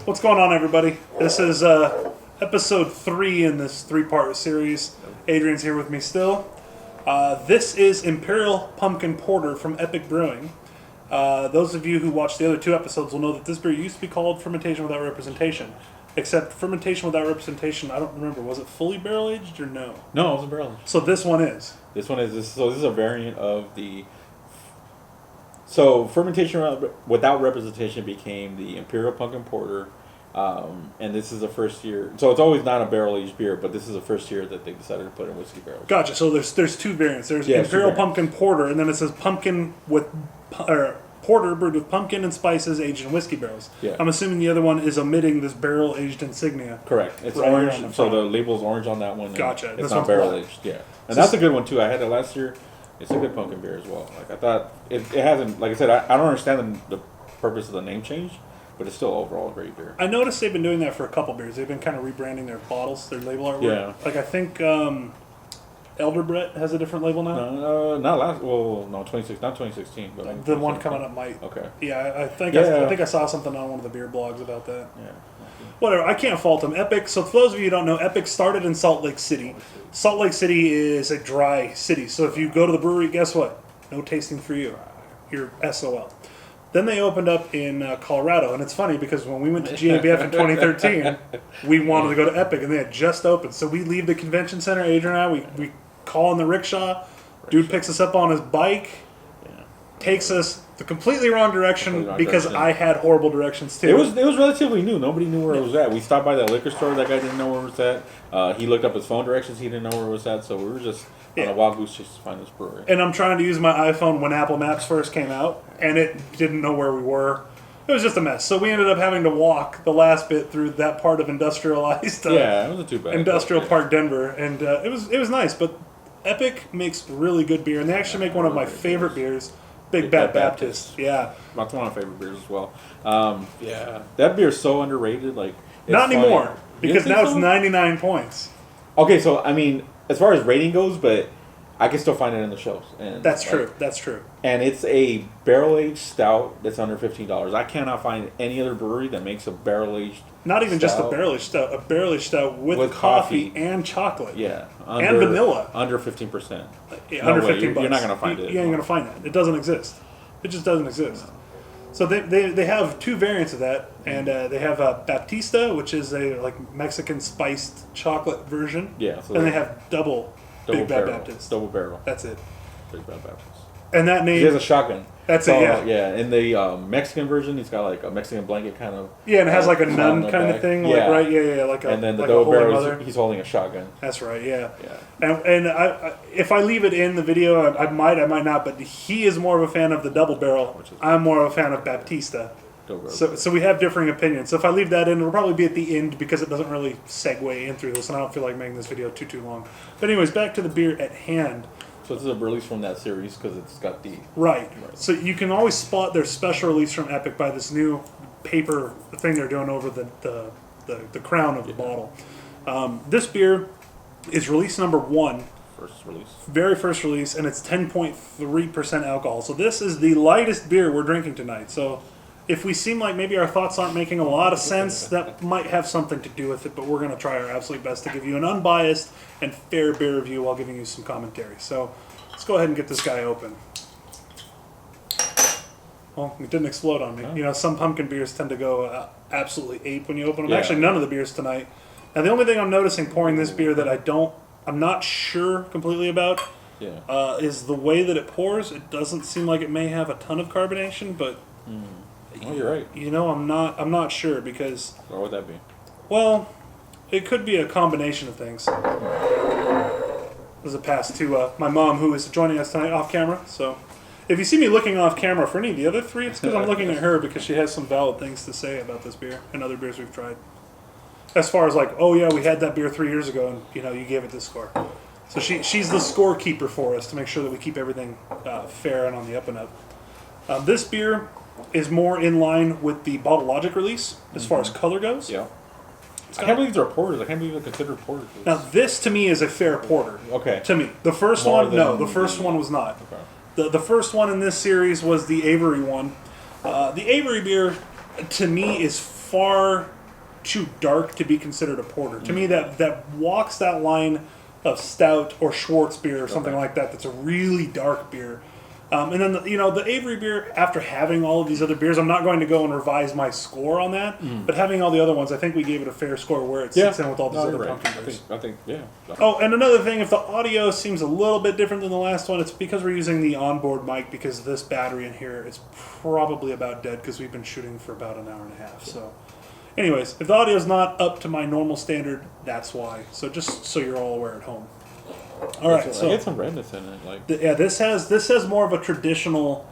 What's going on, everybody? This is episode 3 in this 3-part series. Adrian's here with me still. This is Imperial Pumpkin Porter from Epic Brewing. Those of you who watched the other 2 episodes will know that this beer used to be called Fermentation Without Representation. Except Fermentation Without Representation, I don't remember, was it fully barrel-aged or no? No, it wasn't barrel-aged. So this one is? This is a variant of the... So, Fermentation Without Representation became the Imperial Pumpkin Porter, and this is the first year... So, it's always not a barrel-aged beer, but this is the first year that they decided to put in whiskey barrels. Gotcha. So, there's 2 variants. There's Imperial Pumpkin Porter, and then it says pumpkin with... Porter brewed with pumpkin and spices aged in whiskey barrels. Yeah. I'm assuming the other one is omitting this barrel-aged insignia. Correct. It's right orange, so the label's orange on that one. Gotcha. It's not barrel-aged, yeah. And that's a good one, too. I had it last year. It's a good pumpkin beer as well. Like, I thought, it hasn't, like I said, I don't understand the purpose of the name change, but it's still overall a great beer. I noticed they've been doing that for a couple beers. They've been kind of rebranding their bottles, their label artwork. Yeah. Like, I think Elder Brett has a different label now. No, not 2016, but the one coming up might. Okay. Yeah, I think I saw something on one of the beer blogs about that. Yeah. Whatever, I can't fault them. Epic, so for those of you who don't know, Epic started in Salt Lake City. Salt Lake City is a dry city, so if you go to the brewery, guess what? No tasting for you. You're SOL. Then they opened up in Colorado, and it's funny because when we went to GABF in 2013, we wanted to go to Epic, and they had just opened. So we leave the convention center, Adrian and I, we call in the rickshaw, dude picks us up on his bike, takes us the completely wrong direction because I had horrible directions too. It was relatively new. Nobody knew where it was at. We stopped by that liquor store. That guy didn't know where it was at. He looked up his phone directions. He didn't know where it was at. So we were just on a wild goose chase to find this brewery. And I'm trying to use my iPhone when Apple Maps first came out, and it didn't know where we were. It was just a mess. So we ended up having to walk the last bit through that part of industrialized. Yeah, it wasn't too bad. Industrial Park, Denver, and it was nice. But Epic makes really good beer, and they actually make one of my favorite beers. Big Bad Baptist. Yeah. That's one of my favorite beers as well. Yeah. That beer is so underrated. Like, not anymore, funny. Because now it's 99 points. Okay, so, I mean, as far as rating goes, but I can still find it in the shelves. And that's true. That's true. And it's a barrel-aged stout that's under $15. I cannot find any other brewery that makes a barrelaged Not even just a barrel-aged stout with coffee and chocolate. Yeah. And vanilla. Under 15%. Yeah, under $15. You're not going to find it. You ain't going to find it. It doesn't exist. It just doesn't exist. So they have 2 variants of that, and they have Baptista, which is a Mexican spiced chocolate version. Yeah. So and they have Big Bad Baptist. Double barrel. That's it. Big Bad Baptist. And that name... He has a shotgun. That's it, yeah. Yeah, in the Mexican version, he's got like a Mexican blanket kind of... Yeah, and it has like a nun kind of thing. Yeah. Right? Yeah, like a and then the like double barrel, he's holding a shotgun. That's right, yeah. And I, if I leave it in the video, I might not, but he is more of a fan of the double barrel. I'm more of a fan of Baptista. So we have differing opinions. So if I leave that in, it'll probably be at the end because it doesn't really segue in through this, and I don't feel like making this video too long. But anyways, back to the beer at hand. So this is a release from that series because it's got the... Right. So you can always spot their special release from Epic by this new paper thing they're doing over the crown of the bottle. This beer is release number 1. First release. Very first release, and it's 10.3% alcohol. So this is the lightest beer we're drinking tonight. So if we seem like maybe our thoughts aren't making a lot of sense, that might have something to do with it, but we're going to try our absolute best to give you an unbiased and fair beer review while giving you some commentary. So let's go ahead and get this guy open. Well, it didn't explode on me. You know, some pumpkin beers tend to go absolutely ape when you open them. Yeah. Actually, none of the beers tonight. Now, the only thing I'm noticing pouring this beer that I'm not sure completely about is the way that it pours. It doesn't seem like it may have a ton of carbonation, but... Oh, you're right. You know, I'm not sure because... What would that be? Well, it could be a combination of things. This is a pass to my mom, who is joining us tonight off camera. So, if you see me looking off camera for any of the other 3, it's because I'm looking at her because she has some valid things to say about this beer and other beers we've tried. As far as like, oh yeah, we had that beer 3 years ago, and you gave it this score. So she's the scorekeeper for us to make sure that we keep everything fair and on the up and up. This beer is more in line with the Bottle Logic release as far as color goes. Yeah. I can't believe they're porters. I can't believe they're considered porters. Now, this to me is a fair porter. Okay. To me. The first one, no. The first one was not. Okay. The first one in this series was the Avery one. The Avery beer, to me, is far too dark to be considered a porter. To me, that walks that line of stout or Schwartz beer or something like that. That's a really dark beer. And then the Avery beer, after having all of these other beers, I'm not going to go and revise my score on that. But having all the other ones, I think we gave it a fair score where it sits in with all these other pumpkin beers. I think, yeah. Oh, and another thing, if the audio seems a little bit different than the last one, it's because we're using the onboard mic, because this battery in here is probably about dead because we've been shooting for about an hour and a half. So, anyways, if the audio is not up to my normal standard, that's why. So just so you're all aware at home. All right, so I get some redness in it, like this has more of a traditional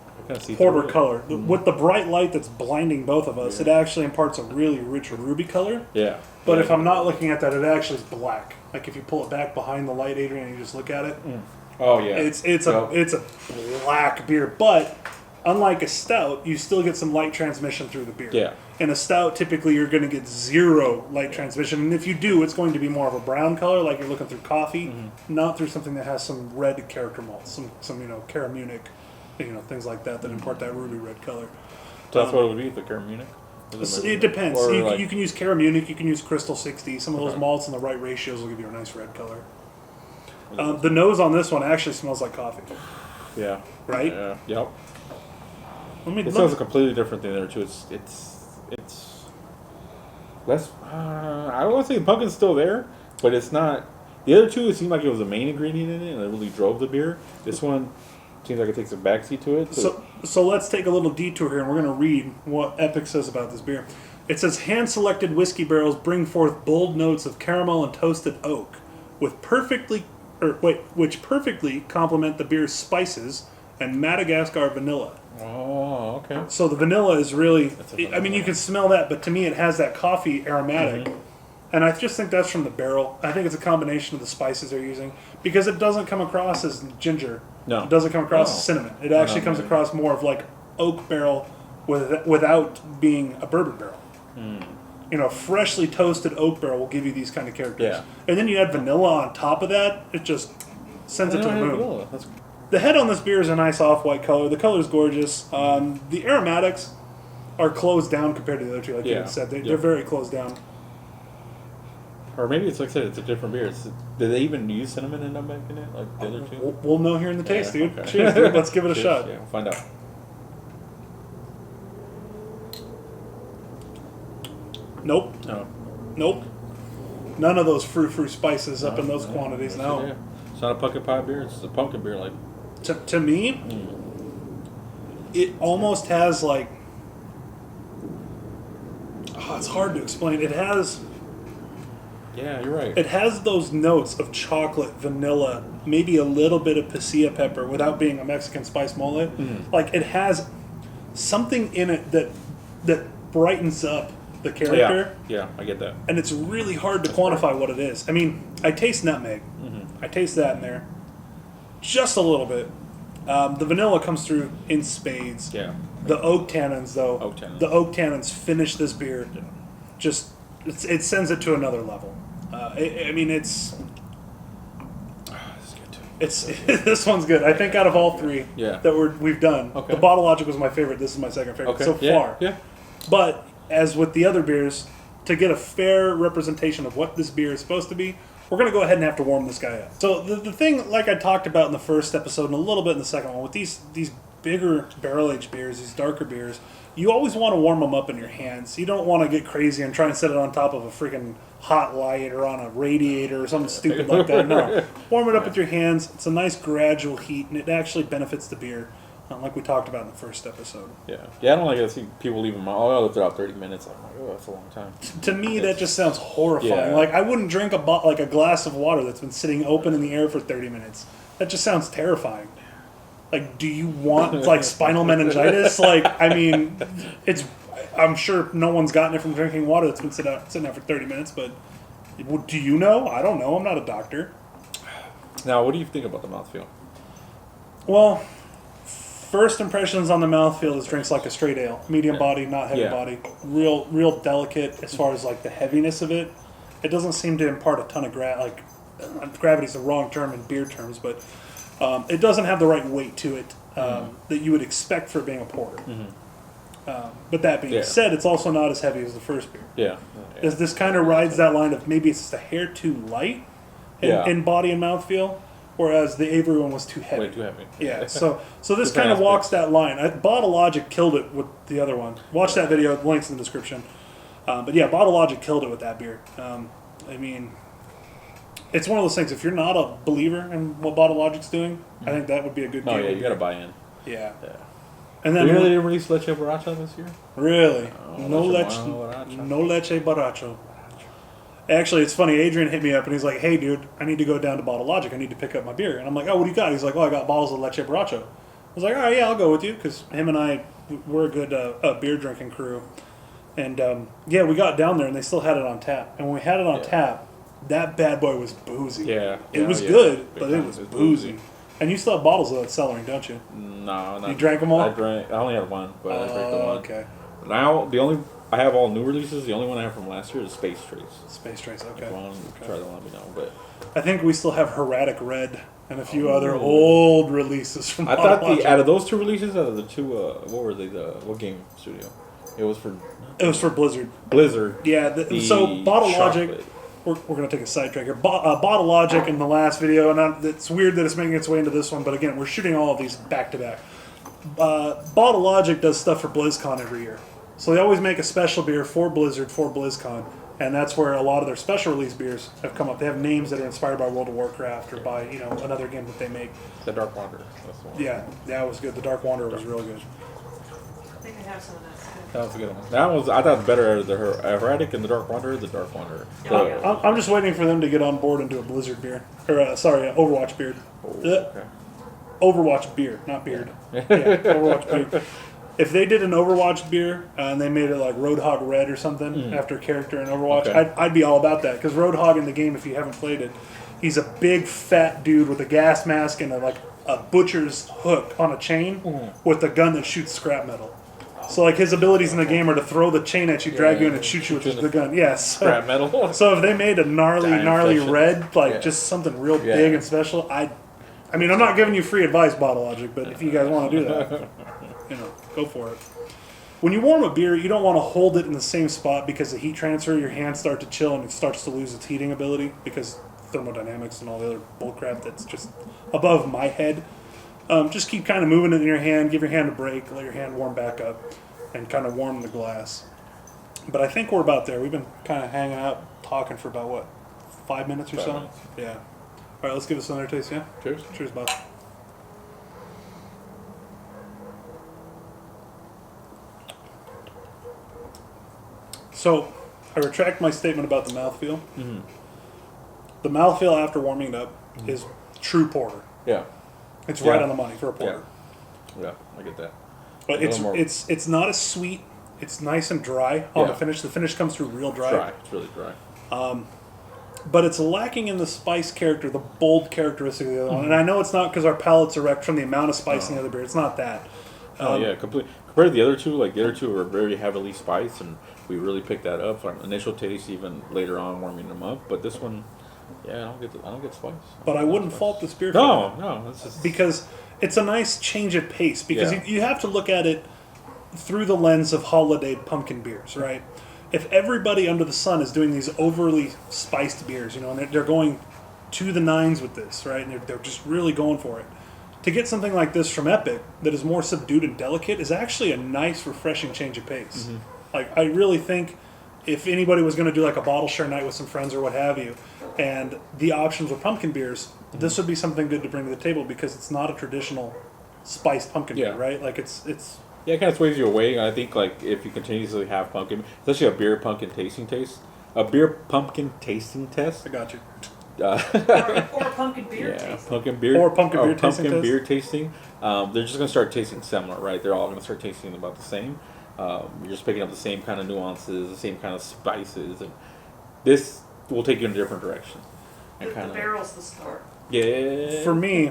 porter color. With the bright light that's blinding both of us, it actually imparts a really rich ruby color. Yeah. But if I'm not looking at that, it actually is black. Like if you pull it back behind the light, Adrian, and you just look at it. Oh yeah. It's a black beer, but unlike a stout, you still get some light transmission through the beer. Yeah. In a stout, typically you're going to get zero light transmission, and if you do, it's going to be more of a brown color, like you're looking through coffee, not through something that has some red character malts, some Caramunic, things like that impart that ruby red color. So that's what it would be, the Caramunic? It depends. Or you can use Caramunic, you can use Crystal 60. Some of those malts in the right ratios will give you a nice red color. The nose on this one actually smells like coffee. Yeah. Right? Yeah. Yep. It smells a completely different thing there too. It's less. I don't want to say the pumpkin's still there, but it's not. The other two, it seemed like it was the main ingredient in it, and it really drove the beer. This one seems like it takes a backseat to it. So let's take a little detour here, and we're going to read what Epic says about this beer. It says, hand-selected whiskey barrels bring forth bold notes of caramel and toasted oak, which perfectly complement the beer's spices and Madagascar vanilla. Oh, okay. So the vanilla is really, you can smell that, but to me it has that coffee aromatic. And I just think that's from the barrel. I think it's a combination of the spices they're using, because it doesn't come across as ginger. No. It doesn't come across as cinnamon. It actually comes across more of like oak barrel without being a bourbon barrel. Freshly toasted oak barrel will give you these kind of characters. Yeah. And then you add vanilla on top of that, it just sends it to the moon. The head on this beer is a nice off-white color. The color is gorgeous. The aromatics are closed down compared to the other two, like you said. They're very closed down. Or maybe it's like I said, it's a different beer. Did they even use cinnamon in them back in it, like the other two? We'll know here in the taste, dude. Okay. Cheers, dude. Let's give it a Cheers. shot. Yeah, we'll find out. Nope. No. Nope. None of those frou-frou spices up in those quantities. No. Yeah. It's not a pumpkin pie beer. It's a pumpkin beer. Like To me, it almost has like. Oh, it's hard to explain. It has. Yeah, you're right. It has those notes of chocolate, vanilla, maybe a little bit of pasilla pepper without being a Mexican spice mole. Like it has something in it that brightens up the character. Yeah, I get that. And it's really hard to quantify what it is. I mean, I taste nutmeg. I taste that in there. Just a little bit. The vanilla comes through in spades. Yeah. The oak tannins, though. The oak tannins finish this beer. Yeah. Just, it sends it to another level. It's good too. It's this one's good. I think out of all three that we've done, the Bottle Logic was my favorite. This is my second favorite so far. Yeah. But as with the other beers, to get a fair representation of what this beer is supposed to be, we're going to go ahead and have to warm this guy up. So the thing, like I talked about in the first episode and a little bit in the second one, with these bigger barrel-aged beers, these darker beers, you always want to warm them up in your hands. You don't want to get crazy and try and set it on top of a freaking hot light or on a radiator or something stupid like that. No. Warm it up with your hands. It's a nice gradual heat, and it actually benefits the beer, like we talked about in the first episode. Yeah. Yeah, I don't like to see people leave them out. I left it out 30 minutes. I'm like, oh, that's a long time. To me, that just sounds horrifying. Yeah. Like, I wouldn't drink a glass of water that's been sitting open in the air for 30 minutes. That just sounds terrifying. Like, do you want, like, spinal meningitis? Like, I mean, I'm sure no one's gotten it from drinking water that's been sitting out for 30 minutes, but do you know? I don't know. I'm not a doctor. Now, what do you think about the mouthfeel? Well, first impressions on the mouthfeel is drinks like a straight ale. Medium body, not heavy body. Real delicate as far as, like, the heaviness of it. It doesn't seem to impart a ton of gravity's the wrong term in beer terms, but it doesn't have the right weight to it that you would expect for it being a porter. But that being said, it's also not as heavy as the first beer. Yeah. This kind of rides that line of maybe it's just a hair too light in body and mouthfeel, whereas the Avery one was too heavy. Way too heavy. Yeah, so this kind of walks that line. Bottle Logic killed it with the other one. Watch that video, links in the description. But yeah, Bottle Logic killed it with that beer. I mean, it's one of those things, if you're not a believer in what Bottle Logic's doing, I think that would be a good beer. Oh, yeah, you got to buy in. Yeah. Yeah. And then They really didn't release Leche Borracha this year? Really? Oh, no leche borracho. Actually, it's funny. Adrian hit me up and he's like, "Hey, dude, I need to go down to Bottle Logic. I need to pick up my beer." And I'm like, "Oh, what do you got?" He's like, "Oh, I got bottles of leche borracho." I was like, "All right, yeah, I'll go with you," because him and I, we're a good beer drinking crew. And yeah, we got down there and they still had it on tap. And when we had it on tap, that bad boy was boozy. Yeah. It was good, but it was boozy. And you still have bottles of that cellaring, don't you? No, not. You drank them all? I only had one, but I drank the one. Okay. Now I have all new releases. The only one I have from last year is Space Trace. Space Trace, okay. If you want to try to let me know, but I think we still have Heretic Red and a few other old releases from. I thought out of those two releases, out of the two, what were they? What game studio? It was for Blizzard. Blizzard. Yeah. So Bottle Logic. We're going to take a sidetrack here. Bottle Logic in the last video, and it's weird that it's making its way into this one, but again, we're shooting all of these back to back. Bottle Logic does stuff for BlizzCon every year. So they always make a special beer for Blizzard for BlizzCon, and that's where a lot of their special release beers have come up. They have names that are inspired by World of Warcraft or by another game that they make. The Dark Wanderer. That's the one. Yeah, that was good. The Dark Wanderer was real good. I think I have some of that. That was a good one. That was, I thought, better. The Heretic and the Dark Wanderer. The Dark Wanderer. I'm just waiting for them to get on board and do a Blizzard beer. Or, Overwatch beer. Okay. Overwatch beer, not beard. Yeah, Overwatch beer. If they did an Overwatch beer and they made it like Roadhog Red or something after a character in Overwatch, I'd be all about that. Because Roadhog in the game, if you haven't played it, he's a big fat dude with a gas mask and a butcher's hook on a chain with a gun that shoots scrap metal. So like his abilities in the game are to throw the chain at you, drag you in, and shoot you with the gun. Yes. Scrap metal. So if they made a gnarly red, just something real big and special, I mean, I'm not giving you free advice, Bottle Logic, but if you guys want to do that, go for it. When you warm a beer, you don't want to hold it in the same spot because the heat transfer, your hands start to chill and it starts to lose its heating ability because thermodynamics and all the other bullcrap that's just above my head. Just keep kind of moving it in your hand, give your hand a break, let your hand warm back up, and kind of warm the glass. But I think we're about there. We've been kind of hanging out, talking for about, 5 minutes or 5 so? minutes. Yeah. All right, let's give this another taste, yeah? Cheers. Cheers, Bob. So, I retract my statement about the mouthfeel. Mm-hmm. The mouthfeel after warming it up is true porter. Yeah. It's right on the money for a porter. Yeah, I get that. But it's not as sweet. It's nice and dry on the finish. The finish comes through real dry. It's really dry. But it's lacking in the spice character, the bold characteristic of the other one. And I know it's not because our palates are wrecked from the amount of spice in the other beer. It's not that. Complete. Compared to the other two, the other two are very heavily spiced, and we really picked that up from initial taste, even later on warming them up. But this one, I don't get spice. But I wouldn't fault this beer for that. No, it's just because it's a nice change of pace. Because you have to look at it through the lens of holiday pumpkin beers, right? If everybody under the sun is doing these overly spiced beers, and they're going to the nines with this, right? And they're just really going for it. To get something like this from Epic that is more subdued and delicate is actually a nice, refreshing change of pace. Mm-hmm. I really think if anybody was going to do a bottle share night with some friends or what have you, and the options were pumpkin beers, this would be something good to bring to the table because it's not a traditional spiced pumpkin beer, right? It's it kind of sways you away. I think if you continuously have pumpkin, especially a beer pumpkin tasting test. I got you. Or pumpkin beer tasting. Pumpkin beer. Or pumpkin beer tasting. Pumpkin beer tasting. They're just going to start tasting similar, right? They're all going to start tasting about the same. You're just picking up the same kind of nuances, the same kind of spices, and this will take you in a different direction. The barrel's the start. Yeah. For me,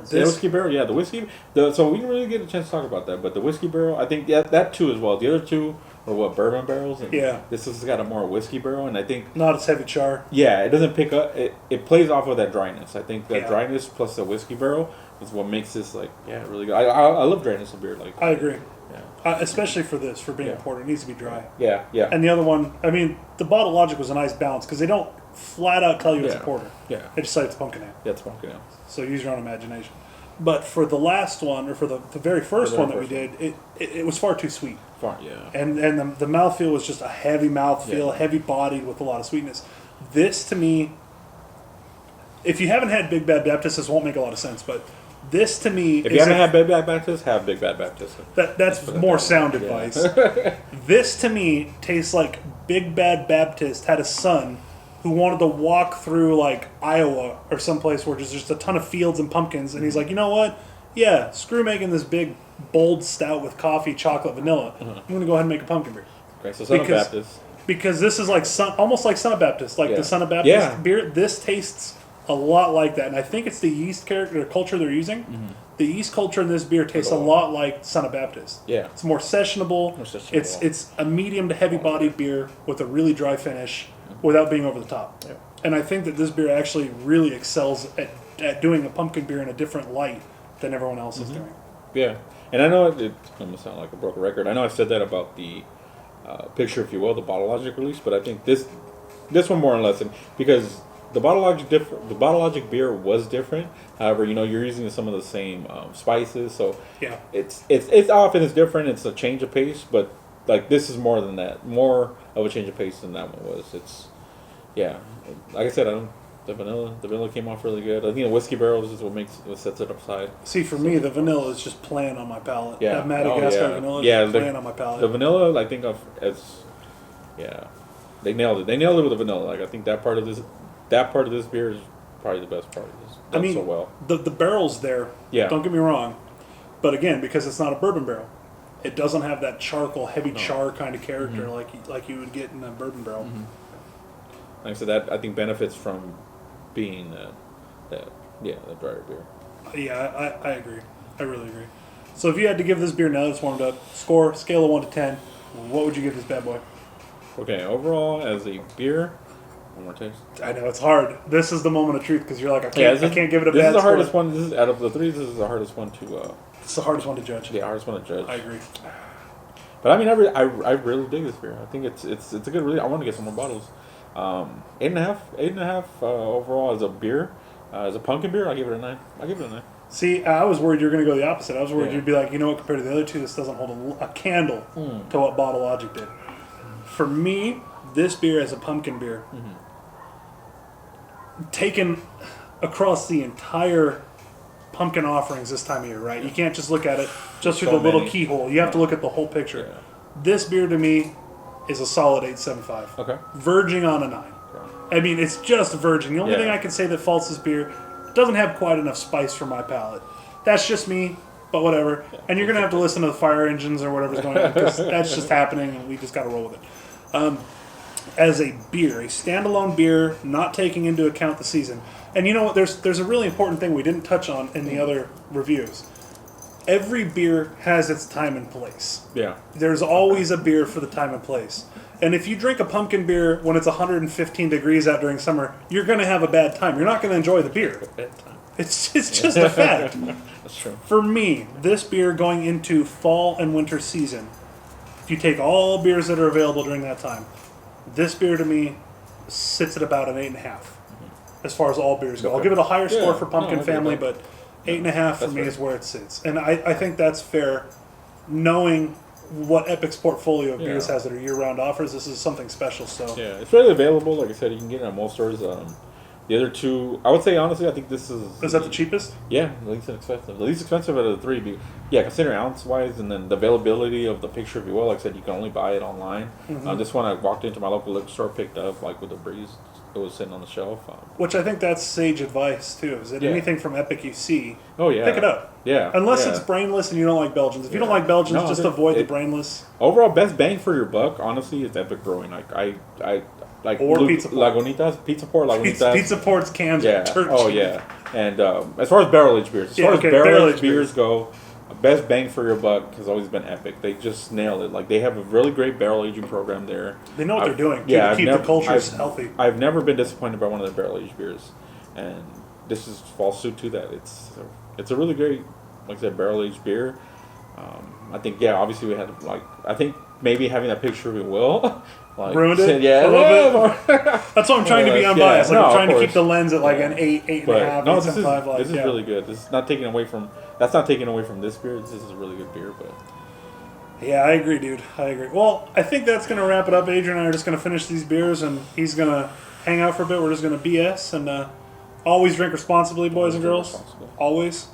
the whiskey barrel, the whiskey. So we didn't really get a chance to talk about that, but the whiskey barrel, I think that too as well. The other two are bourbon barrels, and this has got a more whiskey barrel, and I think not as heavy char. Yeah, it doesn't pick up. It plays off of that dryness. I think that dryness plus the whiskey barrel is what makes this like really good. I love dry distilled beer. Like I agree. Yeah. Especially for this, for being a porter, it needs to be dry. Yeah, yeah. And the other one, I mean, the Bottle Logic was a nice balance because they don't flat out tell you it's a porter. Yeah. They just say it's pumpkin ale. Yeah, it's pumpkin ale. So use your own imagination. But for the last one, or for the very first one that we did, it was far too sweet. And the mouthfeel was just a heavy mouthfeel, heavy bodied with a lot of sweetness. This to me, if you haven't had Big Bad Baptist, this won't make a lot of sense, but this to me if you haven't had Big Bad Baptist, have Big Bad Baptist. That's more sound advice. This to me tastes like Big Bad Baptist had a son who wanted to walk through like Iowa or someplace where there's just a ton of fields and pumpkins, and he's like, you know what? Yeah, screw making this big bold stout with coffee, chocolate, vanilla. I'm going to go ahead and make a pumpkin beer. Okay, so Son of Baptist. Because this is like almost like Son of Baptist, like the Son of Baptist beer. This tastes a lot like that, and I think it's the yeast culture they're using. The yeast culture in this beer tastes a lot like Son of Baptist. Yeah, it's more sessionable. It's a medium to heavy bodied beer with a really dry finish without being over the top. Yeah. And I think that this beer actually really excels at doing a pumpkin beer in a different light than everyone else is doing. Yeah, and I know it's going to sound like a broken record. I know I said that about the picture, if you will, the Bottle Logic release, but I think this one more or less, because the Bottle Logic beer was different. However, you're using some of the same spices, so it's often it's different. It's a change of pace, but like this is more than that, more of a change of pace than that one was. It's like I said, the vanilla came off really good. I think the whiskey barrels is what sets it upside. See, for me, the vanilla is just playing on my palate. Yeah, that Madagascar vanilla is just playing on my palate. The vanilla, I think they nailed it. They nailed it with the vanilla. Like I think that part of this beer is probably the best part of this. I mean, so well. The barrel's there. Yeah. Don't get me wrong, but again, because it's not a bourbon barrel, it doesn't have that charcoal, heavy char kind of character like you would get in a bourbon barrel. Like I said, that I think benefits from being that drier beer. Yeah, I agree. I really agree. So if you had to give this beer now that it's warmed up, scale of 1 to 10, what would you give this bad boy? Okay, overall as a beer. One more taste. I know, it's hard. This is the moment of truth because you're like, I can't give it a bad score. This is the hardest one. This is, out of the three, this is the hardest one to... it's the hardest one to judge. Yeah, hardest one to judge. I agree. But I mean, I really dig this beer. I think it's a good release. I want to get some more bottles. 8.5 overall as a beer. As a pumpkin beer, I give it a 9. See, I was worried you were going to go the opposite. I was worried you'd be like, you know what, compared to the other two, this doesn't hold a candle to what Bottle Logic did. For me, this beer as a pumpkin beer, taken across the entire pumpkin offerings this time of year, right? You can't just look at it just through the little keyhole. You have to look at the whole picture. Yeah. This beer to me is a solid 8.75. Okay. Verging on a 9. Okay. I mean, it's just verging. The only thing I can say that faults this beer, it doesn't have quite enough spice for my palate. That's just me, but whatever. Yeah. And you're going to have to listen to the fire engines or whatever's going on because that's just happening and we just got to roll with it. As a beer, a standalone beer, not taking into account the season. And you know what? There's a really important thing we didn't touch on in the other reviews. Every beer has its time and place. Yeah. There's always a beer for the time and place. And if you drink a pumpkin beer when it's 115 degrees out during summer, you're going to have a bad time. You're not going to enjoy the beer. It's just a fact. That's true. For me, this beer going into fall and winter season, if you take all beers that are available during that time, this beer to me sits at about an 8.5 as far as all beers go. Okay. I'll give it a higher score for Pumpkin Family, but 8.5 for me is where it sits. And I think that's fair, knowing what Epic's portfolio of beers has that are year-round offers. This is something special. So yeah, it's readily available. Like I said, you can get it at most stores. The other two, I would say honestly, I think this is... Is that the cheapest? Yeah, the least expensive. The least expensive out of the three. Consider ounce-wise, and then the availability of the picture, if you will. Like I said, you can only buy it online. This one I walked into my local liquor store, picked up, like with the breeze. It was sitting on the shelf. Which I think that's sage advice, too. Is that anything from Epic you see, pick it up. Yeah. Unless it's brainless and you don't like Belgians. If you don't like Belgians, just avoid the brainless. Overall, best bang for your buck, honestly, is Epic Brewing. Or Pizza Port. Lagunitas, Pizza Port, Lagunitas. Pizza Port's cans are church. Oh, yeah. And as far as barrel-aged beers, barrel-aged beers go, best bang for your buck has always been Epic. They just nailed it. Like, they have a really great barrel-aging program there. They know what they're doing to keep the cultures healthy. I've never been disappointed by one of their barrel-aged beers. And this falls suit to that. It's it's a really great, like I said, barrel aged beer. I think obviously we had I think maybe having that picture of Will like ruined it. Yeah, a little bit. That's why I'm trying to be unbiased. Yeah, I'm trying to of keep the course. lens at like an 8, 8.5. No, this is 8.5. this is really good. This is not taking away from this beer. This is a really good beer, but. Yeah, I agree, dude. I agree. Well, I think that's going to wrap it up. Adrian and I are just going to finish these beers, and he's going to hang out for a bit. We're just going to BS, and always drink responsibly, boys and girls. Always.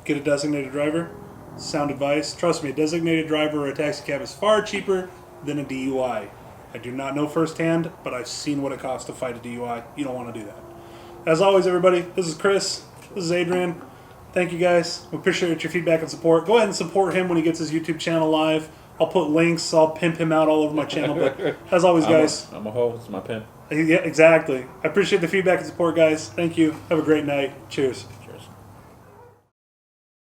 Get a designated driver. Sound advice. Trust me, a designated driver or a taxi cab is far cheaper than a DUI. I do not know firsthand, but I've seen what it costs to fight a DUI. You don't want to do that. As always, everybody, this is Chris. This is Adrian. Thank you, guys. We appreciate your feedback and support. Go ahead and support him when he gets his YouTube channel live. I'll put links. I'll pimp him out all over my channel. But as always, guys. I'm a hoe. It's my pimp. Yeah, exactly. I appreciate the feedback and support, guys. Thank you. Have a great night. Cheers.